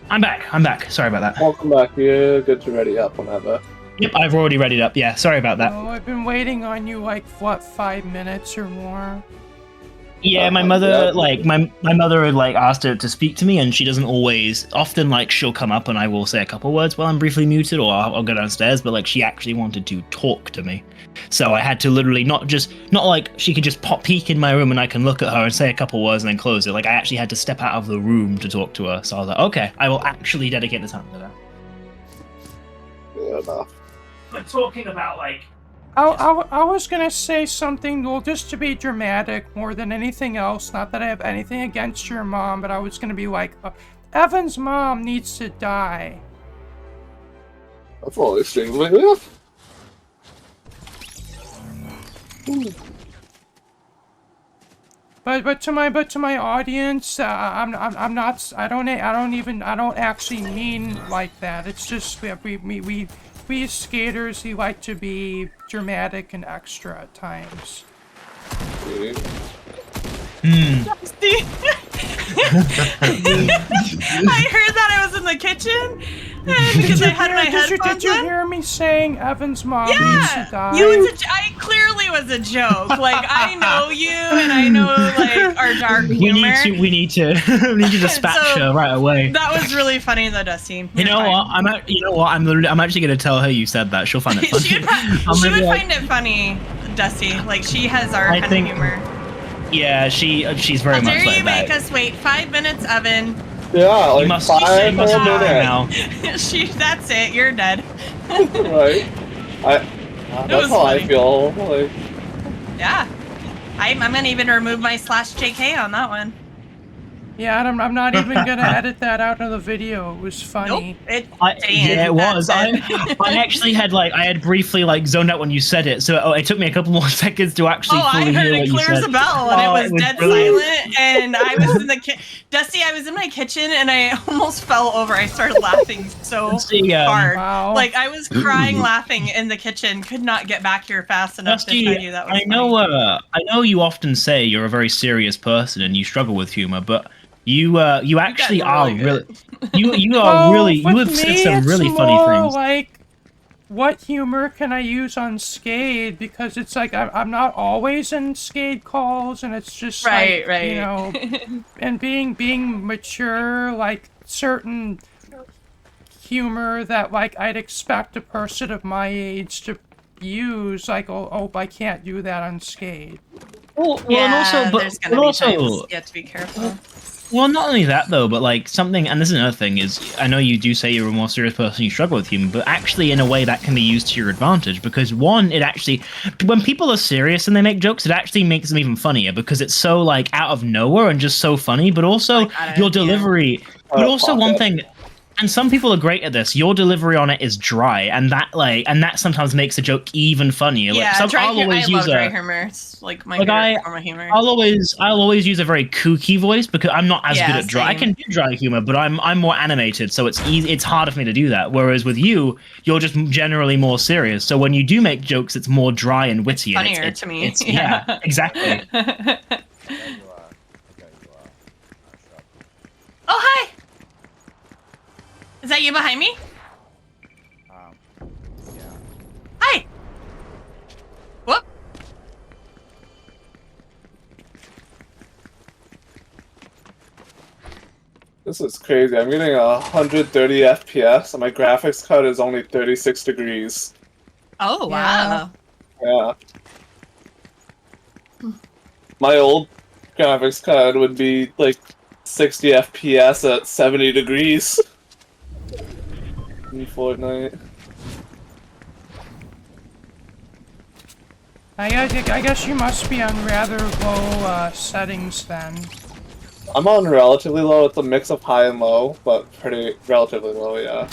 I'm back. I'm back. Sorry about that. Welcome back. You're good to ready up whenever. Yep, I've already read it up. Yeah, sorry about that. Oh, I've been waiting on you like, what, 5 minutes or more? Yeah, my mother, like, my mother had, like, asked her to speak to me, and she doesn't always, often, like, she'll come up and I will say a couple words while I'm briefly muted, or I'll go downstairs, but, like, she actually wanted to talk to me. So I had to literally not like, she could just peek in my room and I can look at her and say a couple words and then close it. Like, I actually had to step out of the room to talk to her. So I was like, okay, I will actually dedicate the time to that. Yeah, enough. But talking about, like, I was gonna say something, well, just to be dramatic more than anything else. Not that I have anything against your mom, but I was gonna be like, Evan's mom needs to die. That's all extremely good. But to my audience, I don't actually mean like that. It's just we as skaters, we like to be dramatic and extra at times. Dusty. I heard that I was in the kitchen because I had my headphones Did you in. hear me saying Evan's mom needs to die? I clearly was a joke. Like, I know you, and I know, like, our dark humor. We need to dispatch her right away. That was really funny, though, Dusty. You know what? I'm actually gonna tell her you said that. She'll find it funny. she would find it funny, Dusty. Like, she has our kind of humor. Yeah, she's very much like that. How dare you make us wait 5 minutes, Evan? Yeah, like 5 more minutes. Now. That's it. You're dead. Right. That's how I feel. Like. Yeah. I'm gonna even remove my /JK on that one. Yeah, and I'm not even gonna edit that out of the video. It was funny. Nope. It was. I actually had I had briefly zoned out when you said it, so it took me a couple more seconds to actually fully hear what you said. I heard it clear as a bell, and it was dead silent, and I was in the Dusty, I was in my kitchen, and I almost fell over. I started laughing so hard. Wow. Like, I was crying laughing in the kitchen, could not get back here fast enough Dusty, to tell you that was funny. I know you often say you're a very serious person and you struggle with humor, but you actually are really you are really you have said some really funny things. Like, what humor can I use on Skade? Because it's like I'm not always in Skade calls, and it's just right. You know, and being mature, like certain humor that I'd expect a person of my age to use. Like, oh, I can't do that on Skade. Well, and also, there's gonna be times you have to be careful. Well, not only that though, but something, and this is another thing, is I know you do say you're a more serious person, you struggle with humor, but actually in a way that can be used to your advantage, because one, it actually, when people are serious and they make jokes, it actually makes them even funnier, because it's so out of nowhere and just so funny, but also your delivery, but also one thing, and some people are great at this, your delivery on it is dry, and that sometimes makes a joke even funnier. Yeah, I love dry humor. It's my favorite form of humor. I'll always use a very kooky voice because I'm not as good at dry. I can do dry humor, but I'm more animated, so it's easy. It's harder for me to do that. Whereas with you're just generally more serious. So when you do make jokes, it's more dry and witty. It's funnier to me. Yeah, exactly. Oh, hi! Is that you behind me? Yeah. Hi! Whoop! This is crazy. I'm getting 130 FPS, and my graphics card is only 36 degrees. Oh, wow. Yeah. My old graphics card would be 60 FPS at 70 degrees. In Fortnite. I guess you must be on rather low settings then. I'm on relatively low. It's a mix of high and low, but relatively low, yeah.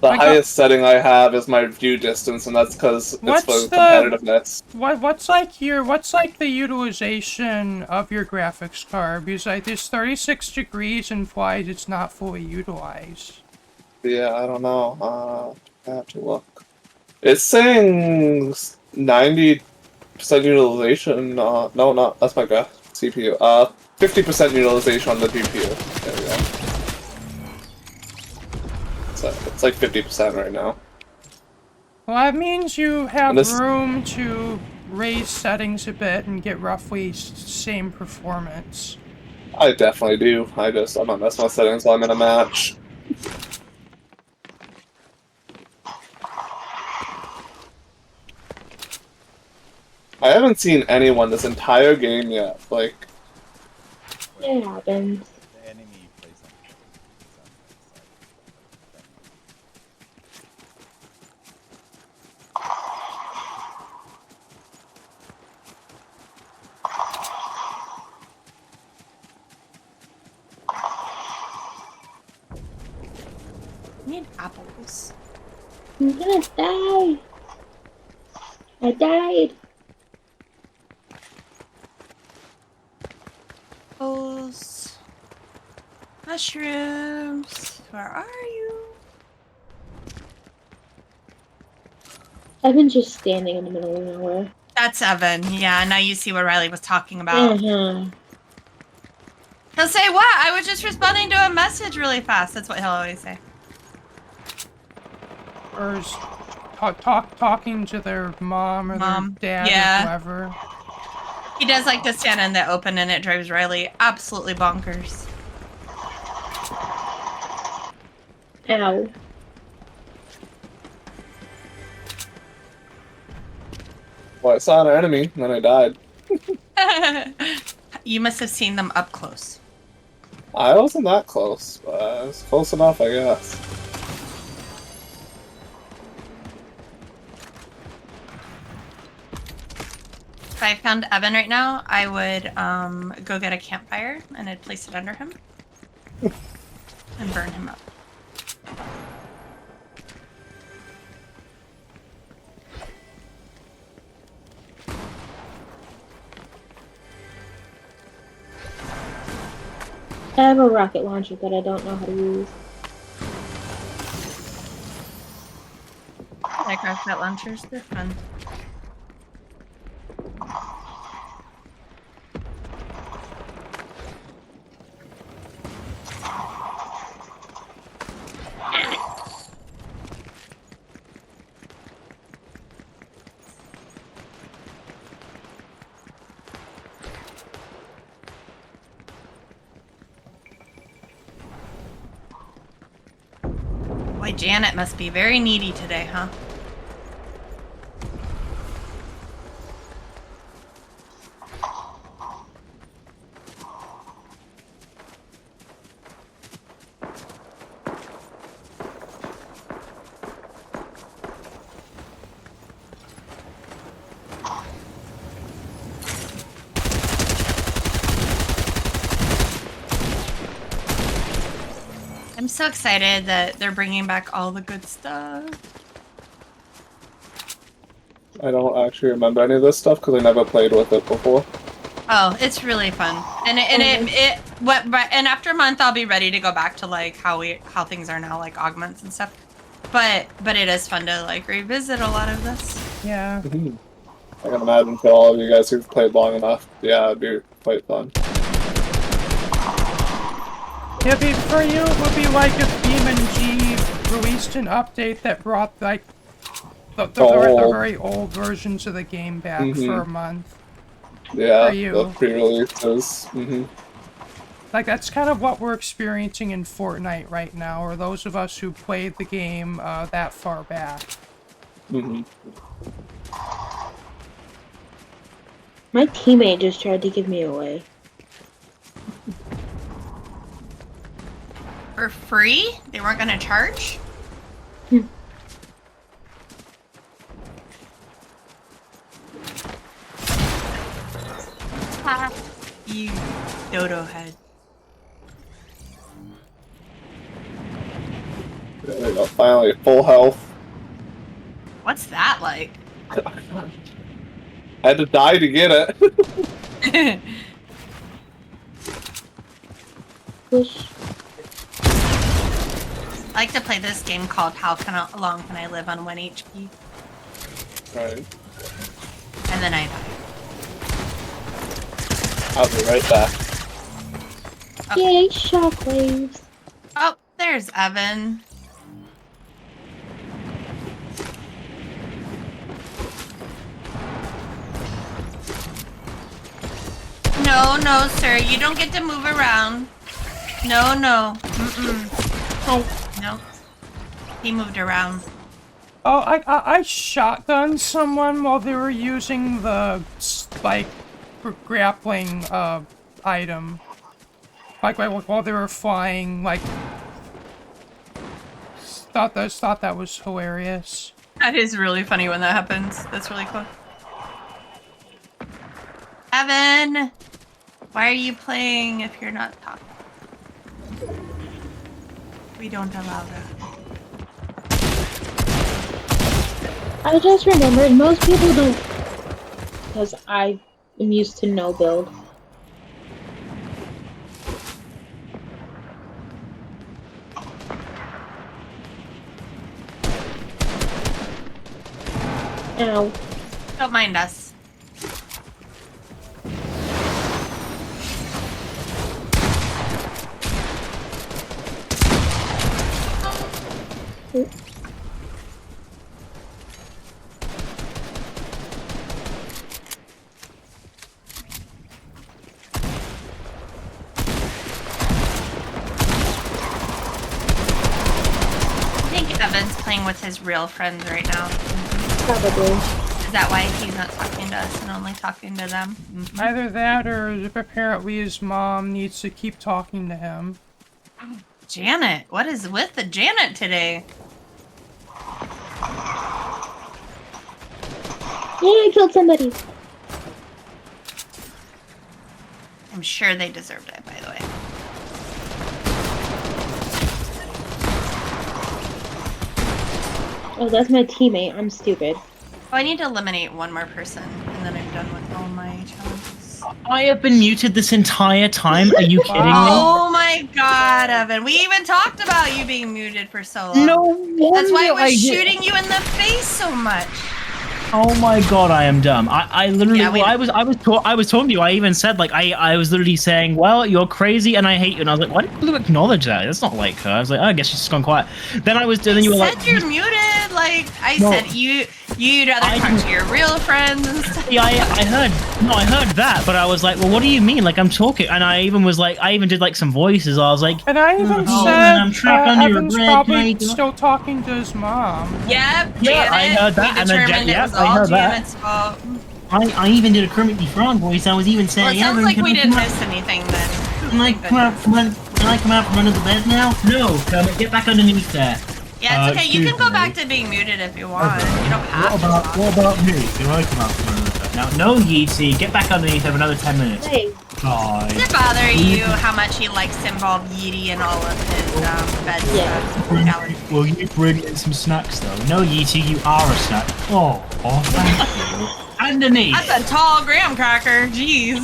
The highest setting I have is my view distance, and that's because it's for competitiveness. What's the utilization of your graphics card? Because this 36 degrees implies it's not fully utilized. Yeah, I don't know. I have to look. It's saying 90% utilization. No, that's my CPU. 50% utilization on the GPU. There we go. So it's like 50% right now. Well, that means you have this- room to raise settings a bit and get roughly same performance. I definitely do. I'm not messing with settings while I'm in a match. I haven't seen anyone this entire game yet. Like, It happens. The enemy plays on the I need apples. I'm gonna die. I died. Apples. Mushrooms. Where are you? I've been just standing in the middle of nowhere. That's Evan. Yeah, now you see what Riley was talking about. Uh-huh. He'll say, what? I was just responding to a message really fast. That's what he'll always say. Or is talking to their mom or Mom, their dad yeah. or whoever. He does like to stand in the open and it drives Riley absolutely bonkers. Ow. well, I saw an enemy, and then I died. You must have seen them up close. I wasn't that close, but it was close enough, I guess. If I found Evan right now, I would go get a campfire and I'd place it under him and burn him up. I have a rocket launcher that I don't know how to use. I like rocket launchers, they're fun. Boy, Janet must be very needy today, huh? I'm so excited that they're bringing back all the good stuff. I don't actually remember any of this stuff because I never played with it before. Oh, it's really fun, and and after a month I'll be ready to go back to like how things are now, like augments and stuff. But it is fun to like revisit a lot of this. Yeah. I can imagine for all of you guys who've played long enough, yeah, it'd be quite fun. For you, it would be like if BeamNG released an update that brought like the very old versions of the game back for a month. Yeah, For you. the pre-releases. Like, that's kind of what we're experiencing in Fortnite right now, or those of us who played the game that far back. My teammate just tried to give me away. For free? They weren't gonna charge? You dodo head. There we go, finally, full health. What's that like? I had to die to get it. Push. I like to play this game called How Long Can I Live on 1 HP? Right. And then I die. I'll be right back. Yay, shockwaves. Oh, there's Evan. No, no, sir. You don't get to move around. No, no. Mm-mm. Hi. No. He moved around. Oh, I shotgunned someone while they were using the, like, grappling, item. Like, while they were flying, like... Thought that was hilarious. That is really funny when that happens. That's really cool. Evan! Why are you playing if you're not talking? We don't allow that. I just remembered most people don't, because I am used to no build. Ow. Don't mind us. I think Evan's playing with his real friends right now. Probably. Is that why he's not talking to us and only talking to them? Mhm. Either that, or apparently his mom needs to keep talking to him. Janet, what is with the Janet today? Yeah, I killed somebody. I'm sure they deserved it, by the way. Oh, that's my teammate. I'm stupid. Oh, I need to eliminate one more person, and then I'm done with all my challenges. I have been muted this entire time. Are you kidding me? Oh my god, Evan. We even talked about you being muted for so long. No wonder That's why I was did- shooting you in the face so much. Oh my god, I am dumb. I literally, Yeah, I was talking to you. I even said like I was literally saying, well, you're crazy and I hate you. And I was like, why didn't you acknowledge that? That's not like her. I was like, oh, I guess she's just gone quiet. Then you were said like, you're muted. Like I No. said, you'd rather I talk didn't- to your real friends and stuff. yeah, I heard that, but I was like, well, what do you mean? Like I'm talking, and I even did like some voices. I was like, And I even Oh, said man, I'm trapped under your Evan's red probably light. still talking to his mom. Yep, Yeah, Janet. I heard that, We and then determined Jan- it was yeah, I all heard that. Janet's fault. I even did a Kermit the Frog voice. I was even Well, saying, it sounds Evan, like can we I didn't come out- miss anything then. Can I come out from under the bed now? No, Kermit, get back underneath there. Yeah, it's okay. You can excuse go me. back to being muted if you want. You don't have What to. about talk. what about me? Can I come out from under the bed now? No, Yeezy, get back underneath over another 10 minutes. Hey, Bye. Does it bother you how much he likes to involve Yeety in all of his bed stuff? Reality? Will you bring in some snacks though? No, Yeezy, you are a snack. Oh, thank you. Underneath. That's a tall graham cracker. Jeez.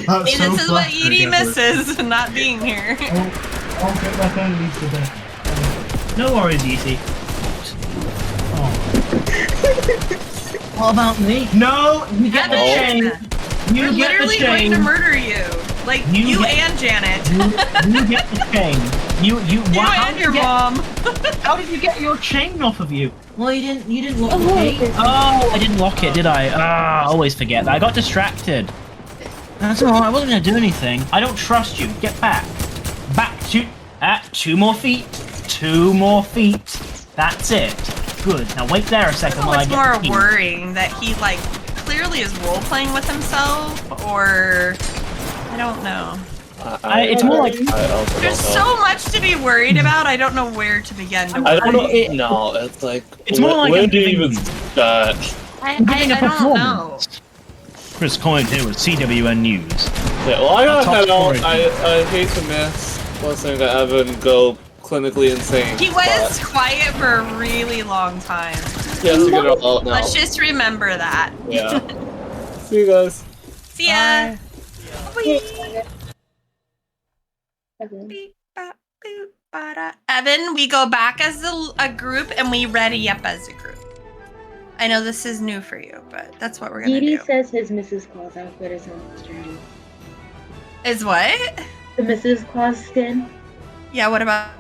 That's See, so this is what flattering, Yeety Evan. misses, not being here. I'll get back underneath the bed. No worries, Yeezy. Oh. What about me? No, you get the chain. You We're get the literally going chain. to murder you. Like, you get- and Janet. You get the chain. You You how and did your you get- mom. How did you get your chain off of you? Well, you didn't lock Oh, the gate. okay. Oh, I didn't lock it, did I? Ah, I always forget that. I got distracted. That's alright. I wasn't gonna do anything. I don't trust you. Get back. Back to 2 more feet. 2 more feet. That's it. Good. Now wait there a I second don't know while I what's get more the key. worrying, that he, like, clearly is role-playing with himself, or... I don't know. It's more like I also There's don't know. so much to be worried about, I don't know where to begin to I don't know. it- No, it's like. it's more like where I'm do you giving- even start? I giving a don't know. performance. Chris Coyne here with CWN News. Yeah, well, I gotta top head out. story. I hate to miss listening to Evan go clinically insane. He was quiet for a really long time. He has to get it all out now. Let's just remember that. Yeah. See you guys. See ya! Whee! Evan. Beep, bop, boop, bada. Evan, we go back as a group and we ready up as a group. I know this is new for you, but that's what we're gonna Edie do. says his Mrs. Claus outfit is almost ready. Is what? The Mrs. Claus skin. Yeah, what about?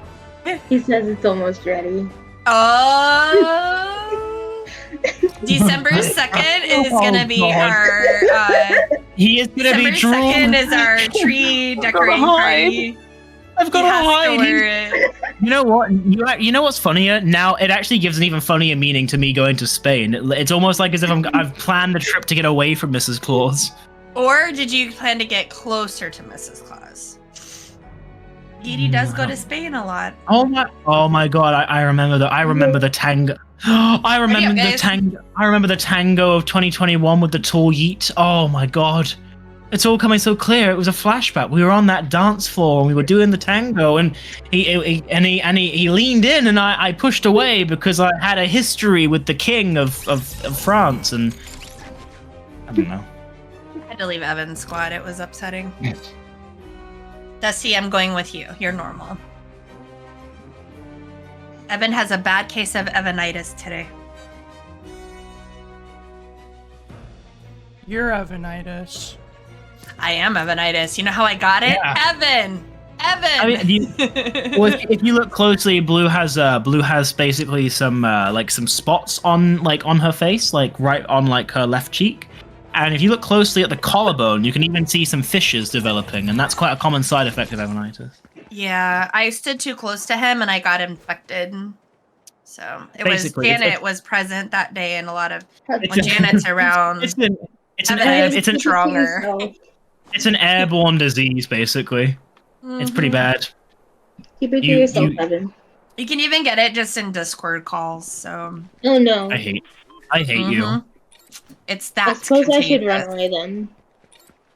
He says it's almost ready. Oh, December 2nd is gonna be Oh, God. our. He is gonna be December 2nd drawn. is our tree decorating hide. party. I've got He to has to hide. wear it. You know what? You know what's funnier? Now it actually gives an even funnier meaning to me going to Spain. It's almost like as if I've planned the trip to get away from Mrs. Claus. Or did you plan to get closer to Mrs. Claus? Edie does go to Spain a lot. Oh my God! I remember the tango. I remember the guys? tango. I remember the tango of 2021 with the tall yeet. Oh my God! It's all coming so clear. It was a flashback. We were on that dance floor and we were doing the tango, and he leaned in, and I pushed away because I had a history with the king of France, and I don't know. I had to leave Evan's squad. It was upsetting. Dusty, I'm going with you. You're normal. Evan has a bad case of Evanitis today. You're Evanitis. I am Evanitis. You know how I got it? Yeah. Evan! I mean, if you look closely, Blue has basically some some spots on her face, right on her left cheek. And if you look closely at the collarbone, you can even see some fissures developing, and that's quite a common side effect of Evanitis. Yeah, I stood too close to him and I got infected. So Basically, Janet was present that day, and a lot of when It's a- Janet's around, It's Evan stronger. It's an airborne disease, basically. It's pretty bad. Keep it to You- yourself, you- Evan. You can even get it just in Discord calls. So Oh no. I hate you. Mhm. It's I that. suppose I should contagious. run away then.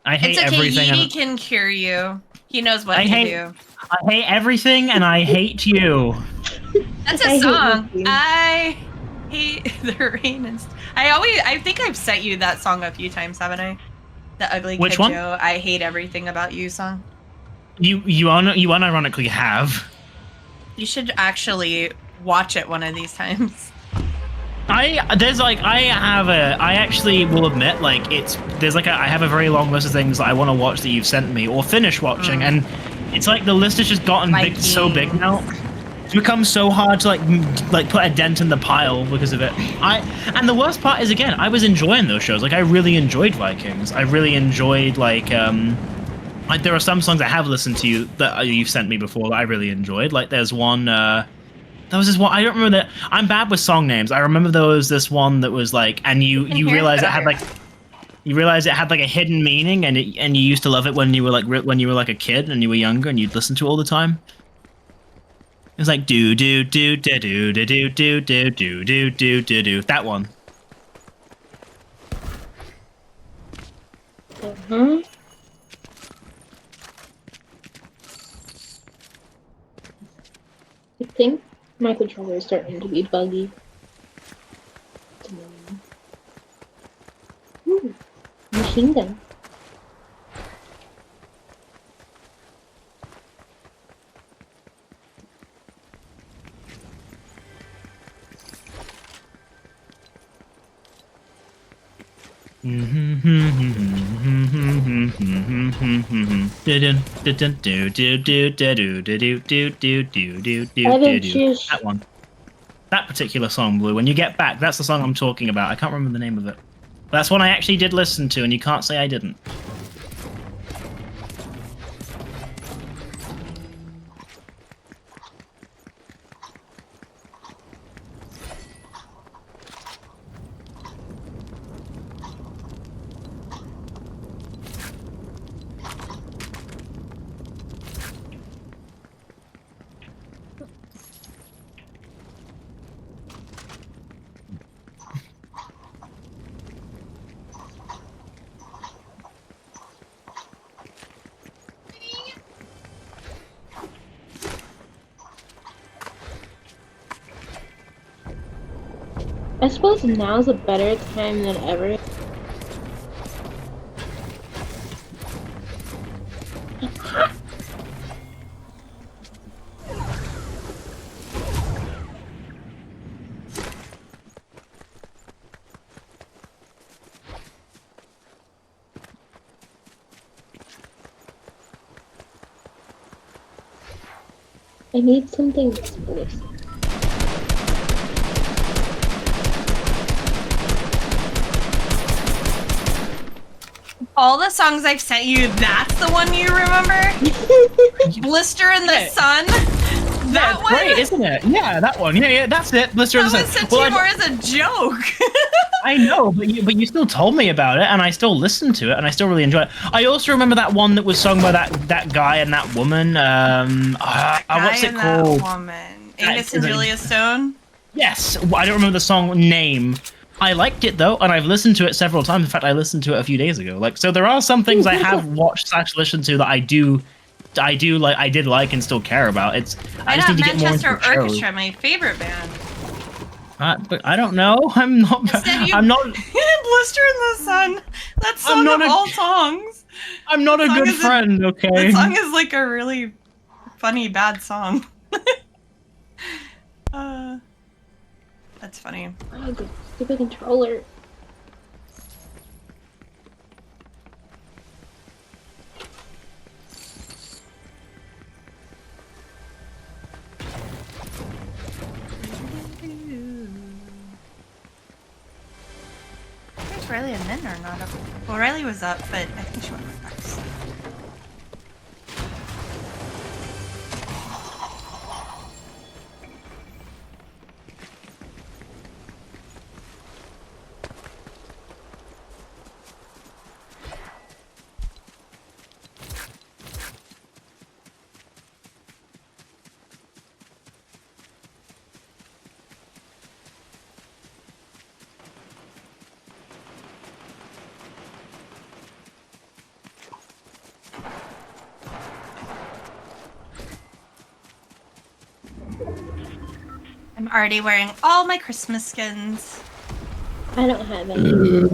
I hate It's okay. everything. Edie can cure you. He knows what I to hate- do. I hate everything, and I hate you. That's I a hate you song. too. I hate the rain and I think I've sent you that song a few times, haven't I? The Ugly Which Kid one? Joe, I hate everything about you song. You unironically have. You should actually watch it one of these times. I actually will admit, I have a very long list of things that I want to watch that you've sent me or finish watching, and it's like the list has just gotten so big now. It's become so hard to put a dent in the pile because of it. And the worst part is, again, I was enjoying those shows. I really enjoyed Vikings. I really enjoyed there are some songs I have listened to that you've sent me before that I really enjoyed. There's one. There was this one. I don't remember that. I'm bad with song names. I remember there was this one that was and you realize it had a hidden meaning, and you used to love it when you were a kid and you were younger and you'd listen to it all the time. It was like do do do do do do do do do do do do do do. That one. Uh-huh. I think my controller is starting to be buggy. Ooh, machine gun. That one. That particular song, Blue. When you get back, that's the song I'm talking about. I can't remember the name of it. That's one I actually did listen to, and you can't say I didn't. I suppose now's a better time than ever. I need something explosive. All the songs I've sent you, that's the one you remember? Blister in the Sun? That one? Great, isn't it? Yeah, that one. Yeah, that's it. Blister in That the was Sun. sent to you more as a joke. I know, but you still told me about it, and I still listened to it, and I still really enjoy it. I also remember that one that was sung by that guy and that woman. What's it called? That woman. Angus and Julia Stone? Yes, I don't remember the song name. I liked it though, and I've listened to it several times. In fact, I listened to it a few days ago. Like, so there are some things I have watched / listened to that I did like and still care about. I just need to get more into Manchester the shows. Orchestra, my favorite band. But I don't know. I'm not. I'm not. Blister in the Sun. That song of all songs. I'm not a That song good is friend. Okay. That song is like a really funny bad song. That's funny. Oh, the stupid controller. Where's Riley and Min are not up? Well, Riley was up, but I think she went with Max. I'm already wearing all my Christmas skins. I don't have any.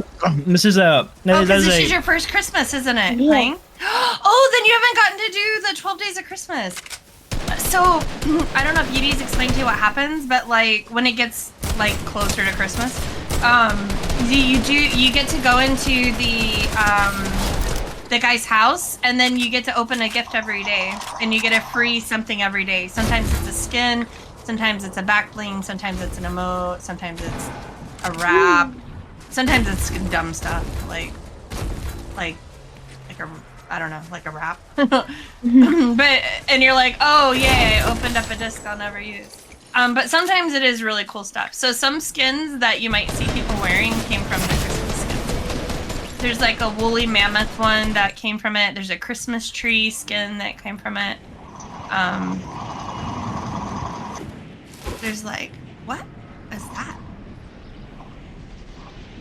This is a. Because this is your first Christmas, isn't it? Yeah. Playing? Oh, then you haven't gotten to do the 12 Days of Christmas. So, I don't know if Yudi's explained to you what happens, but like when it gets like closer to Christmas, you get to go into the guy's house, and then you get to open a gift every day, and you get a free something every day. Sometimes it's a skin, sometimes it's a back bling, sometimes it's an emote, sometimes it's a wrap, sometimes it's dumb stuff like a, I don't know, like a wrap. But and you're like, oh yay, I opened up a disc I'll never use. But sometimes it is really cool stuff. So some skins that you might see people wearing came from the Christmas skin. There's like a woolly mammoth one that came from it. There's a Christmas tree skin that came from it. There's like, what is that?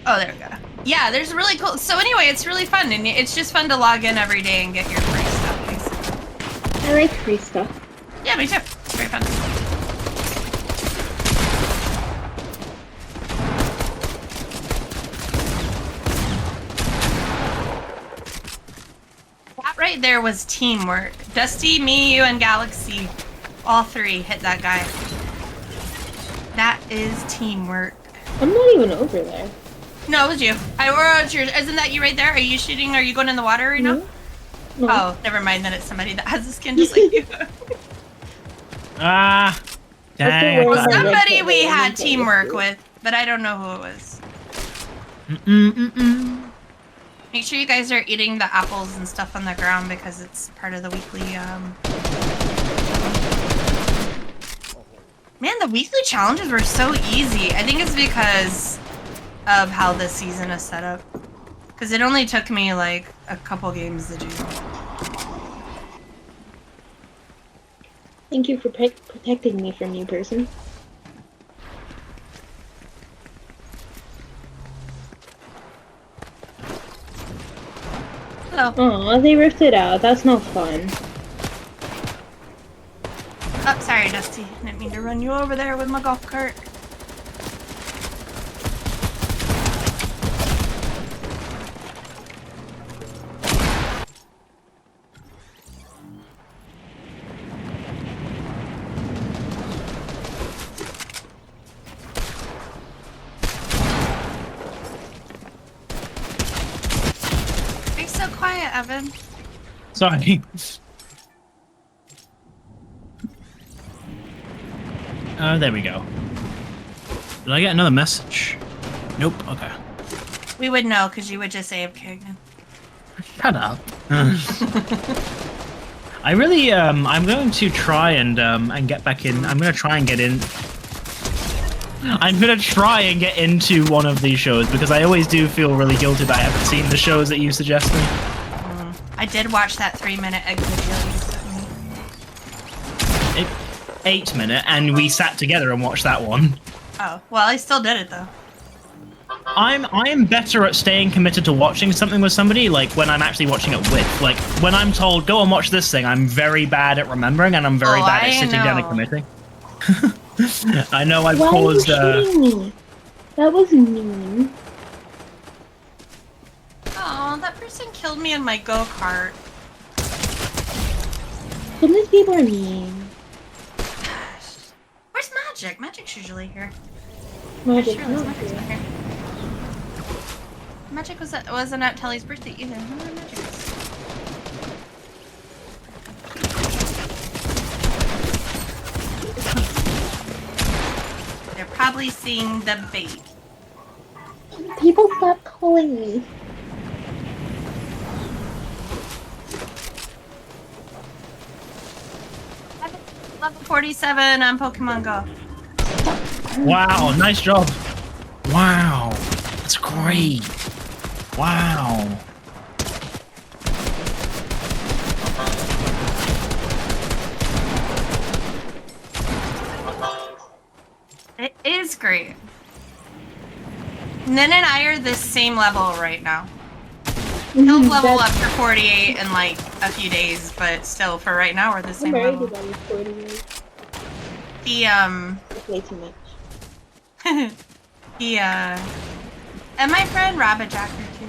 Oh, there we go. Yeah, there's really cool. So anyway, it's really fun, and it's just fun to log in every day and get your free stuff, basically. I like free stuff. Yeah, me too. It's very fun. That right there was teamwork. Dusty, me, you, and Galaxy, all three hit that guy. That is teamwork. I'm not even over there. No, it was you. It's yours. Isn't that you right there? Are you shooting? Are you going in the water right now? No. Oh, never mind. Then it's somebody that has a skin just like you. Ah. Dang. Well, Somebody we had teamwork with, but I don't know who it was. Make sure you guys are eating the apples and stuff on the ground because it's part of the weekly. Man, the weekly challenges were so easy. I think it's because of how this season is set up. Because it only took me like a couple games to do. Thank you for protecting me from you, person. Hello. Oh, they ripped it out. That's no fun. Oh, sorry, Dusty. Didn't mean to run you over there with my golf cart. You're so quiet, Evan. Sorry. There we go. Did I get another message? Nope. Okay. We would know because you would just say AFK again. Shut up. I really I'm going to try and get back in. I'm gonna try and get in. I'm gonna try and get into one of these shows because I always do feel really guilty that I haven't seen the shows that you suggest me. I did watch that 3-minute egg video you sent me. 8-minute, and we sat together and watched that one. Oh, well, I still did it though. I am better at staying committed to watching something with somebody, like when I'm actually watching it with. Like when I'm told go and watch this thing, I'm very bad at remembering, and I'm very bad at sitting down and committing. I know I've caused. Why are you shooting me? That was mean. Oh, that person killed me in my go-kart. Some of these people are mean. Where's Magic? Magic's usually here. Magic, I just realized not Magic's here. not here. Magic wasn't at Telly's birthday either. Where Magic is? They're probably seeing the bait. People stop calling me. Level 47 on Pokemon Go. Wow, nice job. Wow, that's great. Wow. It is great. Nin and I are the same level right now. He'll level up to 48 in like a few days, but still, for right now, we're the same I'm level. already level 48. That's way too much. And my friend Rabbit Jacker too.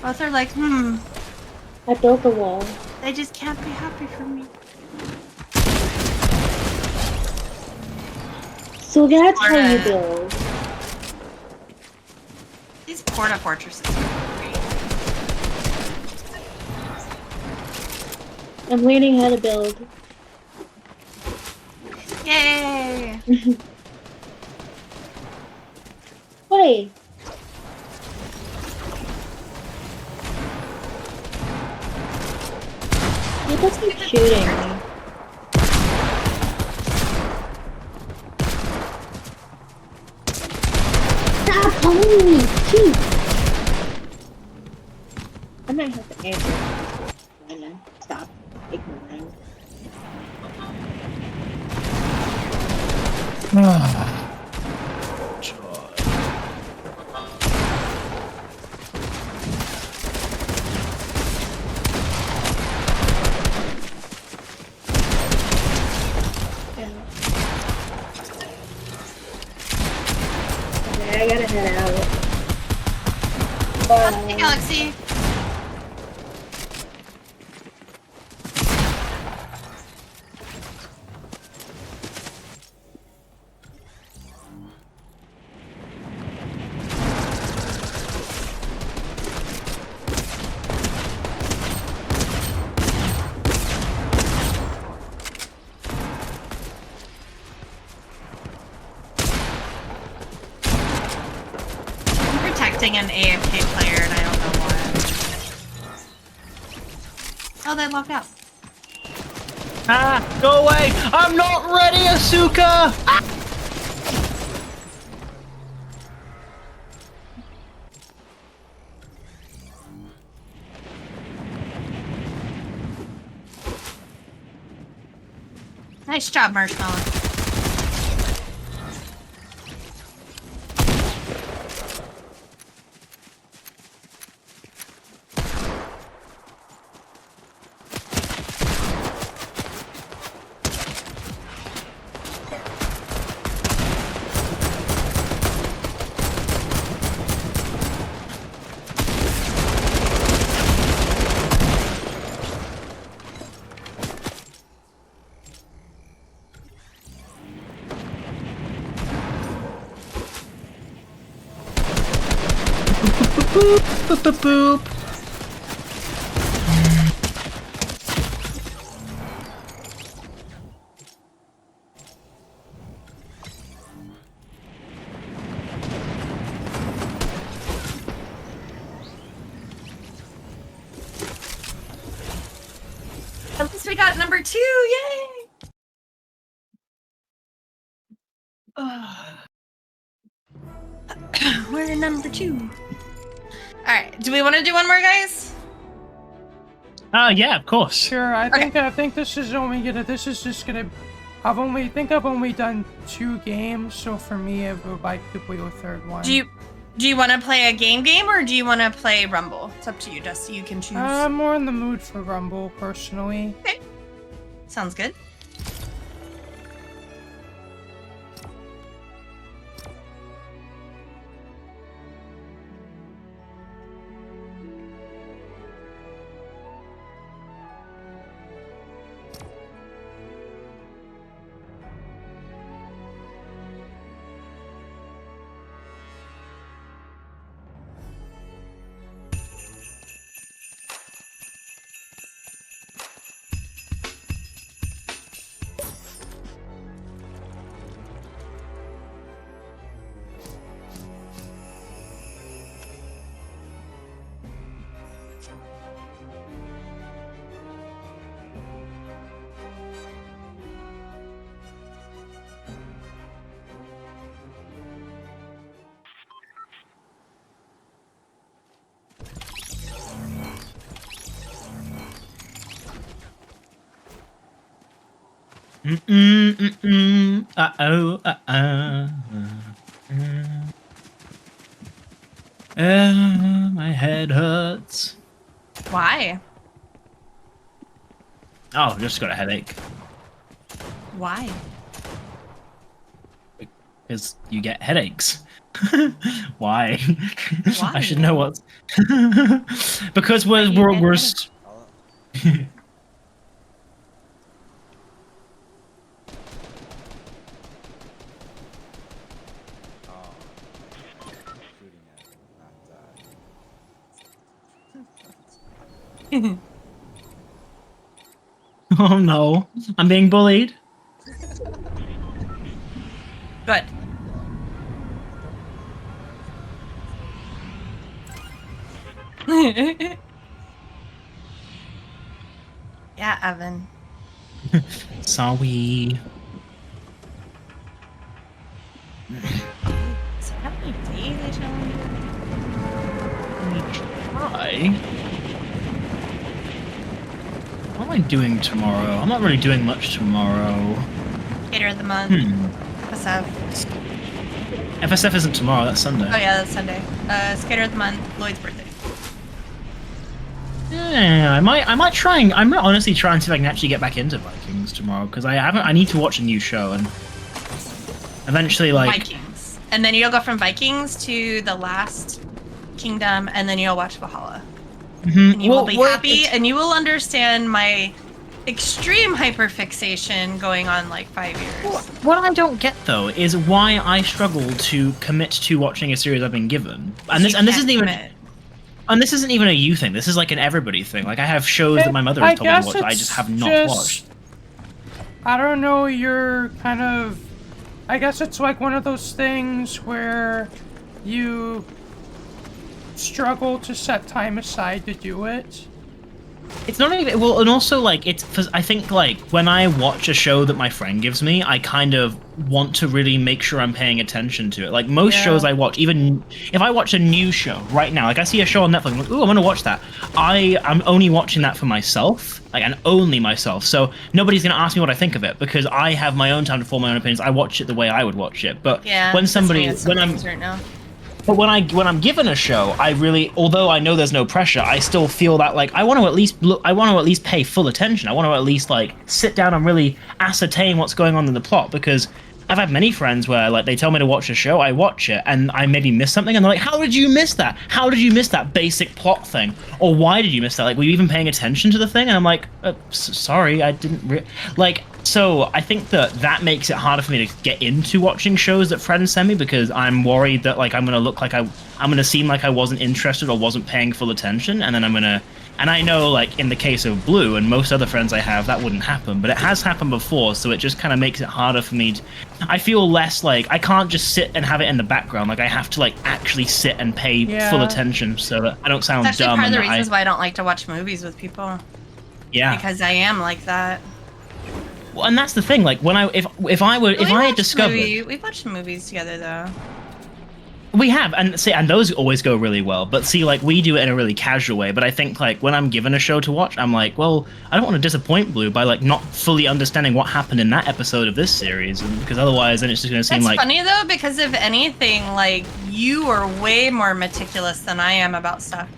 Both are like, I built a wall. they just can't be happy for me. So that's how you Alright. build. These Porta Fortresses are great. I'm learning how to build. Yay! Wait. People keep shooting me. Stop calling me! Jeez. I might have to answer. I know. Stop ignoring. Okay, I gotta head out. Hey, Galaxy! An AFK player and I don't know why. Oh, they logged out. Ah, go away! I'm not ready, Asuka! Ah! Nice job, Marshmallow. Boop, boop, boop, boop. got number 2. Yay! We're number 2. All right. Do we want to do one more, guys? Yeah, of course. Sure, I think this is only gonna. This is just gonna. I've only done 2 games, so for me, I would like to play a third one. Do you want to play a game or do you want to play Rumble? It's up to you, Dusty. You can choose. I'm more in the mood for Rumble, personally. Okay. Sounds good. My head hurts. Why? Oh, just got a headache. Why? Because you get headaches. Why? Why? I should know what. Because we're Shooting at not Oh no, I'm being bullied. Good. Yeah, Evan. Sorry. So how many daily challenges? Try. What am I doing tomorrow? I'm not really doing much tomorrow. Skater of the month. FSF. FSF isn't tomorrow, that's Sunday. Oh yeah, that's Sunday. Skater of the month. Lloyd's birthday. Yeah, I might try and I'm honestly trying to see if I can actually get back into Vikings tomorrow because I need to watch a new show and eventually like Vikings. And then you'll go from Vikings to the last kingdom and then you'll watch Valhalla. And you will be happy and you will understand my extreme hyperfixation going on like 5 years. What I don't get though is why I struggle to commit to watching a series I've been given. And this isn't even and this isn't even a you thing. This is like an everybody thing. Like I have shows that my mother has told me to watch that I just have not watched. I don't know, you're kind of... I guess it's like one of those things where you struggle to set time aside to do it. It's not even well, and also like it's. I think like when I watch a show that my friend gives me, I kind of want to really make sure I'm paying attention to it. Like most shows I watch, even if I watch a new show right now, like I see a show on Netflix, I'm like, ooh, I'm gonna watch that. I'm only watching that for myself, like and only myself. So nobody's gonna ask me what I think of it because I have my own time to form my own opinions. I watch it the way I would watch it. But when somebody, when I'm right now. But when I'm given a show, I really, although I know there's no pressure, I still feel that like I want to at least look, I want to at least pay full attention. I want to at least like sit down and really ascertain what's going on in the plot because I've had many friends where like they tell me to watch a show, I watch it, and I maybe miss something, and they're like, "How did you miss that? How did you miss that basic plot thing? Or why did you miss that? Like, were you even paying attention to the thing?" And I'm like, "Sorry, I didn't." Like, so I think that makes it harder for me to get into watching shows that friends send me because I'm worried that like I'm gonna look like I'm gonna seem like I wasn't interested or wasn't paying full attention, and then I'm gonna. And I know, like, in the case of Blue and most other friends I have, that wouldn't happen. But it has happened before, so it just kind of makes it harder for me. I feel less like I can't just sit and have it in the background. Like, I have to, like, actually sit and pay full attention so that I don't sound That's dumb. actually part of the reasons why I don't like to watch movies with people. Yeah. because I am like that. Well, and that's the thing. Like when if I had discovered, We've watched movies together though. we have, and see, and those always go really well. But see, like we do it in a really casual way. But I think like when I'm given a show to watch, I'm like, well, I don't want to disappoint Blue by like not fully understanding what happened in that episode of this series, because otherwise, then it's just going to seem That's like funny though, because if anything, like you are way more meticulous than I am about stuff.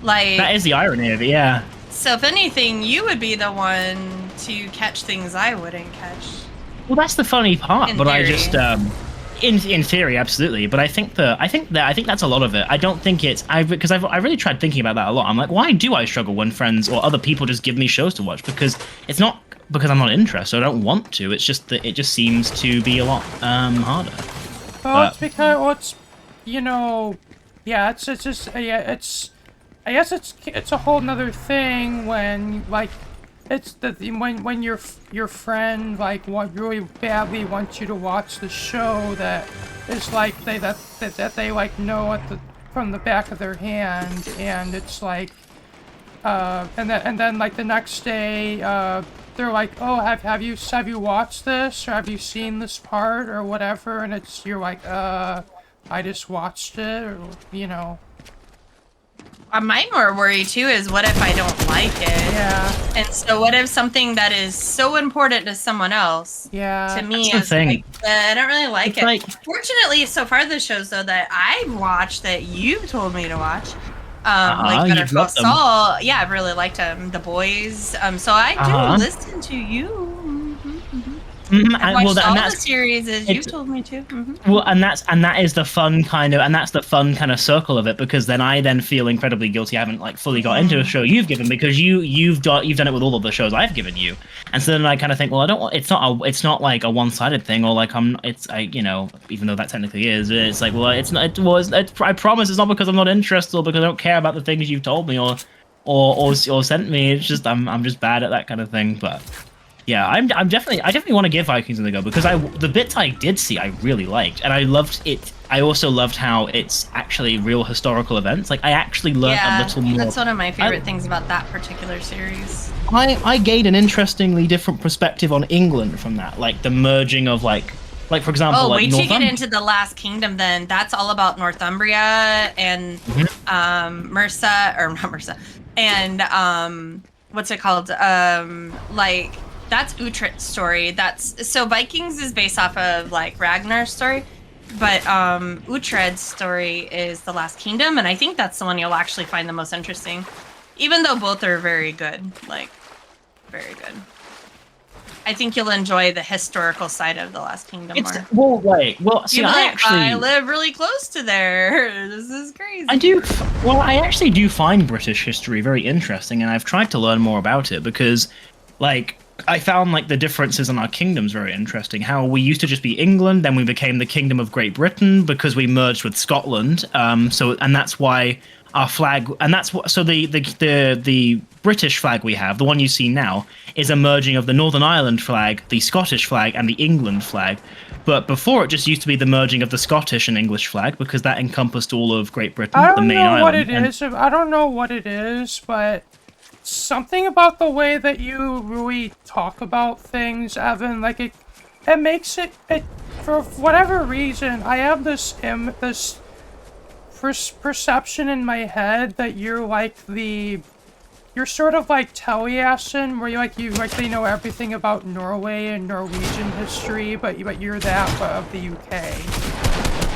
Like that is the irony of it. Yeah. So if anything, you would be the one to catch things I wouldn't catch. Well, that's the funny part. In But I theory. just in theory, absolutely. But I think that's a lot of it. I don't think it's because I really tried thinking about that a lot. I'm like, why do I struggle when friends or other people just give me shows to watch? Because it's not because I'm not interested. I don't want to. It's just that it just seems to be a lot harder. Well, it's because it's it's just I guess it's a whole nother thing when like it's when your friend like really badly wants you to watch the show that is like they like know from the back of their hand, and it's like and then like the next day they're like, oh, have you watched this, or have you seen this part or whatever, and you're like I just watched it, or My more worry too is what if I don't like it? Yeah. And so what if something that is so important to someone else, Yeah. to me That's the is thing. like, I don't really like It's it. like- Fortunately, so far the shows though that I've watched that you've told me to watch, like Better you've Call loved them. Saul, yeah, I've really liked them. The Boys, so I do listen to you. I've watched all the series as you've told me to. Well, and that is the fun kind of circle of it, because then I feel incredibly guilty. I haven't like fully got into a show you've given, because you've done it with all of the shows I've given you, and so then I kind of think, well, I don't. It's not like a one-sided thing, or like even though that technically is, it's like, well, it's not. I promise it's not because I'm not interested or because I don't care about the things you've told me or sent me. It's just I'm just bad at that kind of thing, but. Yeah, I definitely want to give Vikings a go, because the bits I did see I really liked, and I loved it. I also loved how it's actually real historical events. Like I actually learned a little more. That's one of my favorite things about that particular series. I gained an interestingly different perspective on England from that, like the merging of like for example. Oh, like wait till you get into the Last Kingdom. Then that's all about Northumbria and Mercia, or not Mercia, and what's it called? Like. That's Uhtred's story. So Vikings is based off of like Ragnar's story, but Uhtred's story is the Last Kingdom, and I think that's the one you'll actually find the most interesting, even though both are very good, like very good. I think you'll enjoy the historical side of the Last Kingdom more. See, I live really close to there. This is crazy. I do. Well, I actually do find British history very interesting, and I've tried to learn more about it because, like. I found like the differences in our kingdoms very interesting. How we used to just be England, then we became the Kingdom of Great Britain because we merged with Scotland. And that's why our flag, and that's what. So the British flag we have, the one you see now, is a merging of the Northern Ireland flag, the Scottish flag, and the England flag. But before, it just used to be the merging of the Scottish and English flag, because that encompassed all of Great Britain, the main island. I don't know what it is, but. Something about the way that you really talk about things, Evan, like it makes it for whatever reason, I have this perception in my head that you're like you're sort of like Taliesin, where you they know everything about Norway and Norwegian history, but you're that of the UK.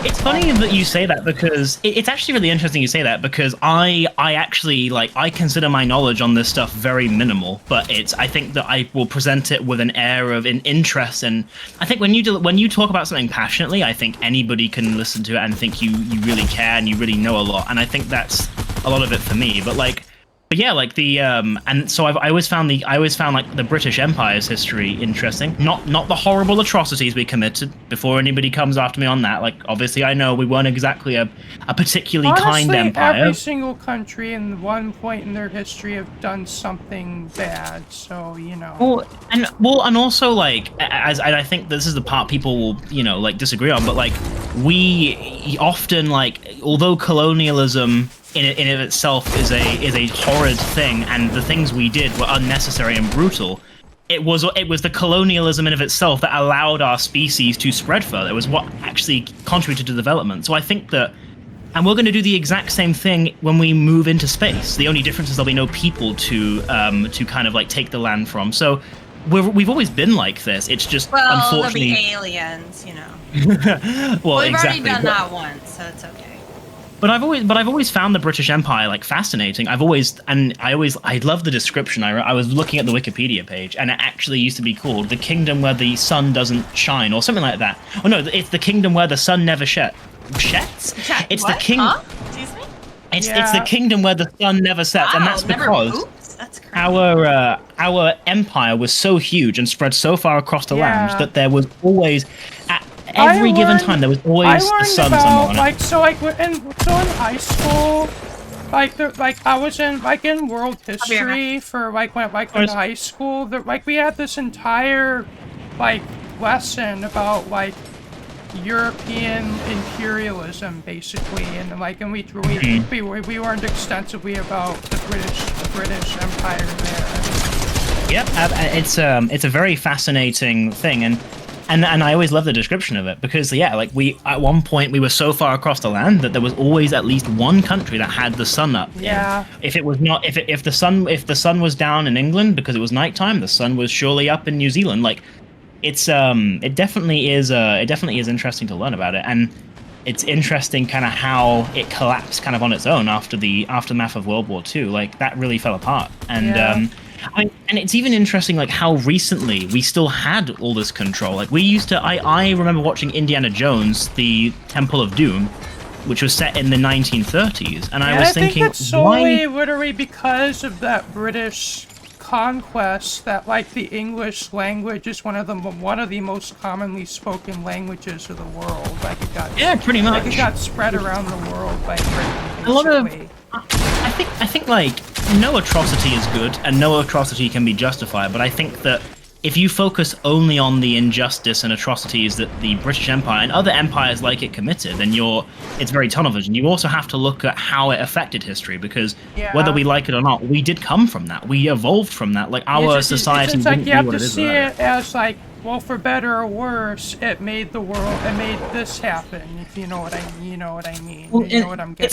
It's funny that you say that, because it's actually really interesting you say that, because I actually I consider my knowledge on this stuff very minimal, but I think that I will present it with an air of an interest, and I think when you talk about something passionately, I think anybody can listen to it and think you really care and you really know a lot, and I think that's a lot of it for me. But yeah, like the and so I always found like the British Empire's history interesting. Not the horrible atrocities we committed. Before anybody comes after me on that, like obviously I know we weren't exactly a particularly kind empire. Every single country in one point in their history have done something bad, so you know. And also like and I think this is the part people will disagree on, but like we often although colonialism in of itself is a horrid thing, and the things we did were unnecessary and brutal. It was the colonialism in of itself that allowed our species to spread further. It was what actually contributed to development. So I think that, and we're going to do the exact same thing when we move into space. The only difference is there'll be no people to kind of like take the land from. So we've always been like this. It's just unfortunately there'll be aliens, you know. Well, we've exactly. already done that once, so it's okay. But I've always found the British Empire like fascinating. I love the description. I was looking at the Wikipedia page, and it actually used to be called the kingdom where the sun doesn't shine, or something like that. Oh no, it's the kingdom where the sun never shets. It's what? the king. Huh? Excuse me? It's the kingdom where the sun never sets, and that's because that's crazy. our empire was so huge and spread so far across the land that there was always at every given time there was always the sun somewhere on it. In high school, I was in world history for when in high school. We had this entire lesson about European imperialism, basically, and we learned extensively about the British Empire there. Yep, it's a very fascinating thing, and I always love the description of it because we at one point we were so far across the land that there was always at least one country that had the sun up. Yeah. If it was not, if the sun was down in England because it was nighttime, the sun was surely up in New Zealand. It definitely is interesting to learn about it, and it's interesting kind of how it collapsed kind of on its own after the aftermath of World War II. That really fell apart, and and it's even interesting how recently we still had all this control. We used to. I remember watching Indiana Jones, the Temple of Doom, which was set in the 1930s, and I was thinking, I think it's solely literally because of that British conquest that the English language is one of the most commonly spoken languages of the world. Pretty much. It got spread around the world by Britain. A lot of, I think no atrocity is good and no atrocity can be justified, but I think that if you focus only on the injustice and atrocities that the British Empire and other empires like it committed, then it's very tunnel vision. You also have to look at how it affected history, because whether we like it or not, we did come from that. We evolved from that. Our society wouldn't you have be what to it is see without it as well, for better or worse, it made this happen. If you know what I mean. Well, you know what I'm getting.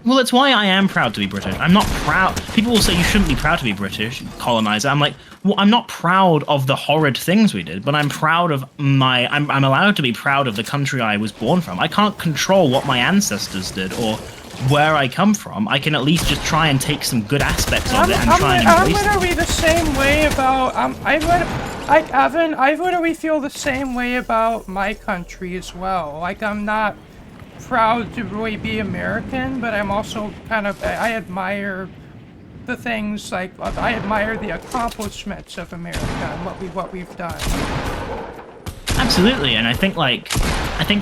It's why I am proud to be British. I'm not proud. People will say you shouldn't be proud to be British, colonizer. I'm like, well, I'm not proud of the horrid things we did, but I'm proud of I'm allowed to be proud of the country I was born from. I can't control what my ancestors did or where I come from. I can at least just try and take some good aspects of it and try and embrace them. I'm literally the same way about Evan. I literally feel the same way about my country as well. I'm not proud to really be American, but I'm also I admire the things I admire the accomplishments of America and what we've done. Absolutely, and I think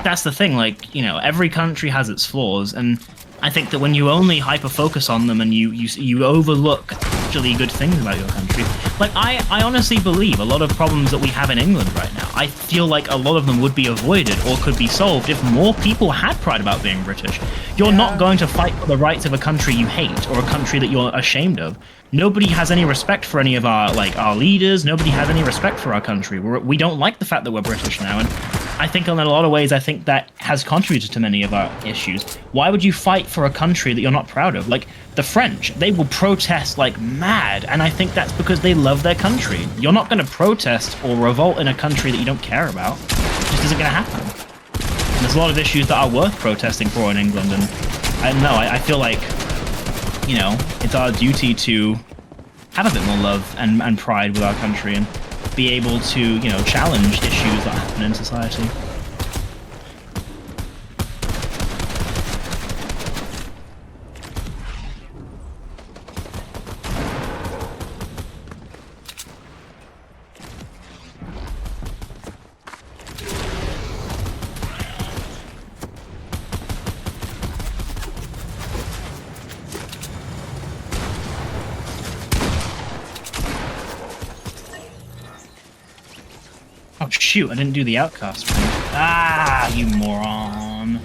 that's the thing. Every country has its flaws, and I think that when you only hyper focus on them and you overlook actually good things about your country, I honestly believe a lot of problems that we have in England right now, I feel like a lot of them would be avoided or could be solved if more people had pride about being British. You're not going to fight for the rights of a country you hate or a country that you're ashamed of. Nobody has any respect for any of our leaders. Nobody has any respect for our country. We don't like the fact that we're British now, and I think in a lot of ways, I think that has contributed to many of our issues. Why would you fight for a country that you're not proud of? The French, they will protest like mad, and I think that's because they love their country. You're not going to protest or revolt in a country that you don't care about. It just isn't going to happen. And there's a lot of issues that are worth protesting for in England, and I don't know, I feel like, it's our duty to have a bit more love and pride with our country and be able to, challenge issues that happen in society. Oh shoot, I didn't do the outcast thing. Ah, you moron.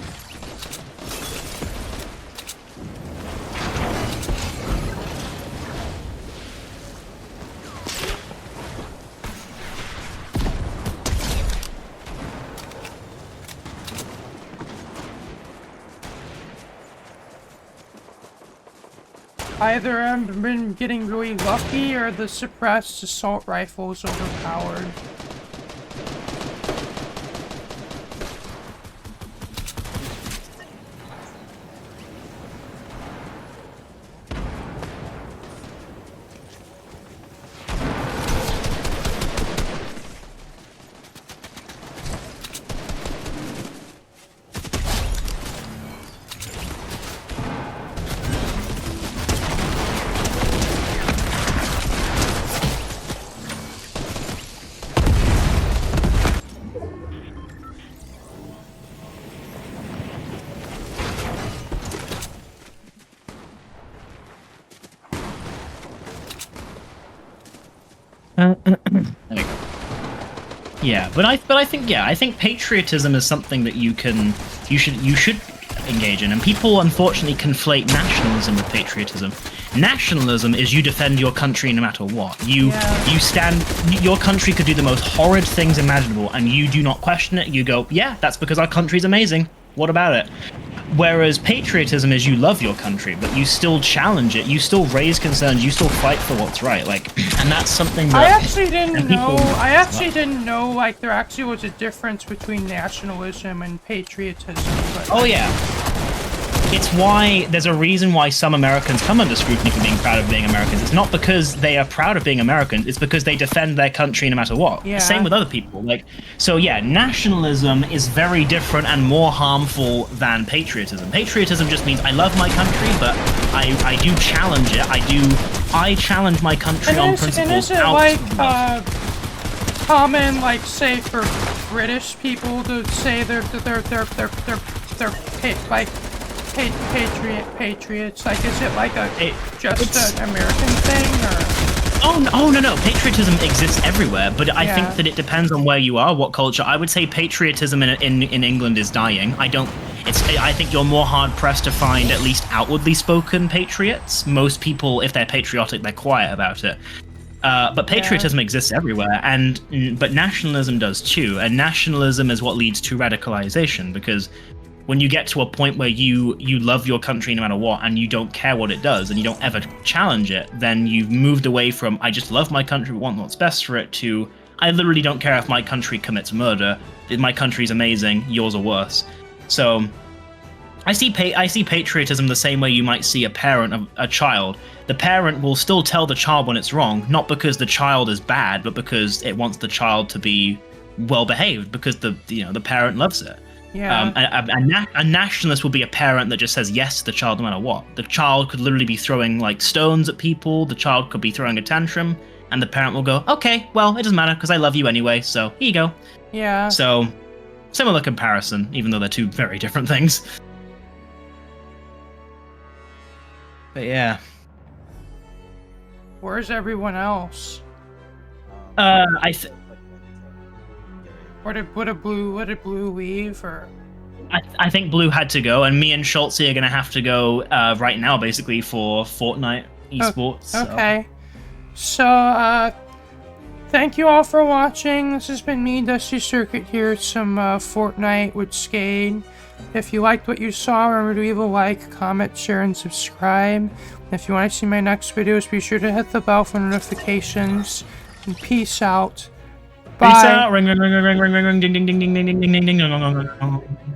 Either I've been getting really lucky or the suppressed assault rifle is overpowered. Yeah, but I think patriotism is something that you should engage in, and people unfortunately conflate nationalism with patriotism. Nationalism is you defend your country no matter what. You stand. Your country could do the most horrid things imaginable, and you do not question it. You go, yeah, that's because our country's amazing. What about it? Whereas patriotism is you love your country, but you still challenge it. You still raise concerns. You still fight for what's right. Like, and that's something that I actually didn't know. Like, there actually was a difference between nationalism and patriotism. But oh yeah. It's why there's a reason why some Americans come under scrutiny for being proud of being Americans. It's not because they are proud of being Americans. It's because they defend their country no matter what. Yeah. Same with other people. Like, so yeah, nationalism is very different and more harmful than patriotism. Patriotism just means I love my country, but I do challenge it. I challenge my country on principles. And is it like common, like, say, for British people to say they're patriots? Like, is it like just an American thing, or? Oh no, patriotism exists everywhere, but I think that it depends on where you are, what culture. I would say patriotism in England is dying. I think you're more hard pressed to find at least outwardly spoken patriots. Most people, if they're patriotic, they're quiet about it. But patriotism exists everywhere, but nationalism does too. And nationalism is what leads to radicalization, because when you get to a point where you love your country no matter what, and you don't care what it does, and you don't ever challenge it, then you've moved away from I just love my country, want what's best for it, to I literally don't care if my country commits murder. My country's amazing, yours are worse. So I see patriotism the same way you might see a parent of a child. The parent will still tell the child when it's wrong, not because the child is bad, but because it wants the child to be well behaved, because the parent loves it. Yeah. A nationalist will be a parent that just says yes to the child no matter what. The child could literally be throwing like stones at people. The child could be throwing a tantrum, and the parent will go, "Okay, well, it doesn't matter because I love you anyway. So here you go." Yeah. So similar comparison, even though they're two very different things. But yeah. Where's everyone else? Would a blue leave, or? I think Blue had to go, and me and Schultz are gonna have to go right now, basically, for Fortnite esports. Okay. So, thank you all for watching. This has been me, Dusty Circuit, here at some Fortnite with Skade. If you liked what you saw, remember to leave a like, comment, share, and subscribe. If you want to see my next videos, be sure to hit the bell for notifications. And peace out. Bye. Peace out. Ring, ring, ring, ring, ring, ring, ring, ding, ding, ding, ding, ding, ding, ding, ding, ding, ding, ding, ding, ding, ding.